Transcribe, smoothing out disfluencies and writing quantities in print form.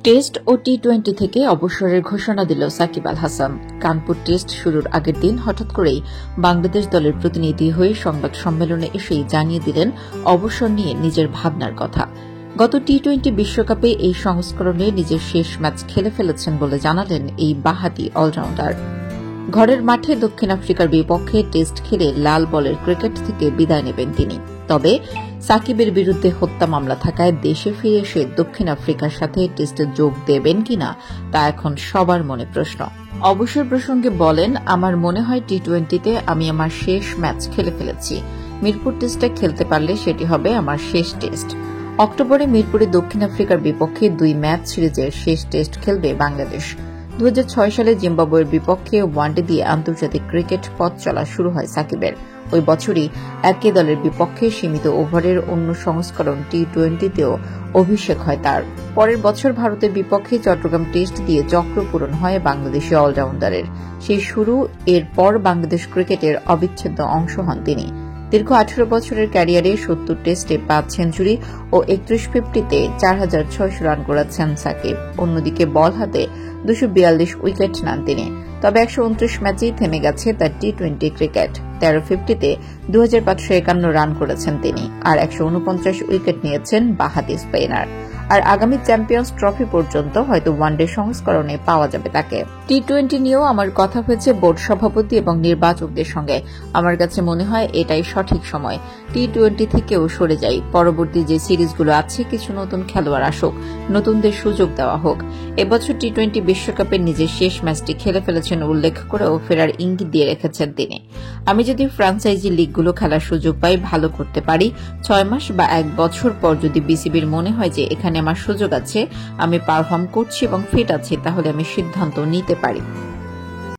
Test ও টি-20 থেকে অবসরের ঘোষণা দিল সাকিব আল হাসান। কানপুর টেস্ট শুরুর আগের দিন হঠাৎ করেই বাংলাদেশ দলের প্রতিনিধি হয়ে সংবাদ সম্মেলনে এসেই জানিয়ে দিলেন অবসর নিয়ে নিজের ভাবনার কথা। গত টি-20 বিশ্বকাপে এই সংস্করণে নিজের শেষ ম্যাচ খেলে ফেলেছেন বলে জানালেন এই বাঁহাতি অলরাউন্ডার। ঘরের মাঠে দক্ষিণ আফ্রিকার বিপক্ষে টেস্ট খেলে লাল বলের ক্রিকেট থেকে বিদায় নেবেন তিনি। তবে সাকিবের বিরুদ্ধে হত্যা মামলা থাকায় দেশে ফিরে এসে দক্ষিণ আফ্রিকার সাথে টেস্টে যোগ দেবেন কিনা তা এখন সবার মনে প্রশ্ন। অবসর প্রসঙ্গে বলেন, আমার মনে হয় টি-20তে আমি আমার শেষ ম্যাচ খেলে ফেলেছি। মিরপুর টেস্টে খেলতে পারলে সেটি হবে আমার শেষ টেস্ট। অক্টোবরে মিরপুরে দক্ষিণ আফ্রিকার বিপক্ষে 2 ম্যাচ সিরিজের শেষ টেস্ট খেলবে বাংলাদেশ। 2006 সালে জিম্বাবুয়ের বিপক্ষে ওয়ানডে দিয়ে আন্তর্জাতিক ক্রিকেট পথ চলা শুরু হয় সাকিবের। ওই বছরই একই দলের বিপক্ষে সীমিত ওভারের অন্য সংস্করণ টি-20তেও অভিষেক হয় তার। পরের বছর ভারতের বিপক্ষে চট্টগ্রাম টেস্ট দিয়ে চক্র পূরণ হয় বাংলাদেশি অলরাউন্ডারের। সেই শুরু, এরপর বাংলাদেশ ক্রিকেটের অবিচ্ছেদ্য অংশ হন তিনি। দীর্ঘ 18 বছরের ক্যারিয়ারে 70 টেস্টে 5 সেঞ্চুরি ও 3150তে 4600 রান করেছেন সাকিব। অন্যদিকে বল হাতে 242 উইকেট নেন তিনি। তবে 129 ম্যাচেই থেমে গেছে তার টি-20 ক্রিকেট। 1350তে 2551 রান করেছেন তিনি, আর 149 উইকেট নিয়েছেন বাঁহাতি স্পিনার। আর আগামী চ্যাম্পিয়ন্স ট্রফি পর্যন্ত হয়তো ওয়ানডে সংস্করণে পাওয়া যাবে তাকে। টি-20 নিয়েও আমার কথা হয়েছে বোর্ড সভাপতি এবং নির্বাচকদের সঙ্গে। আমার কাছে মনে হয় এটাই সঠিক সময়। টি-20 থেকেও সরে যাই। পরবর্তী যে সিরিজগুলো আছে কিছু নতুন খেলোয়াড় আসুক, নতুনদের সুযোগ দেওয়া হোক। এবছর টি-20 বিশ্বকাপের নিজের শেষ ম্যাচটি খেলে ফেলেছেন উল্লেখ করেও ফেরার ইঙ্গিত দিয়ে রেখেছেন তিনি। আমি যদি ফ্র্যাঞ্চাইজি লিগগুলো খেলার সুযোগ পাই, ভালো করতে পারি, 6 মাস বা 1 বছর পর যদি বিসিবির মনে হয় যে এখানে আমার সুযোগ আছে, আমি পারফর্ম করছি এবং ফিট আছি, তাহলে আমি সিদ্ধান্ত নিতে পারি।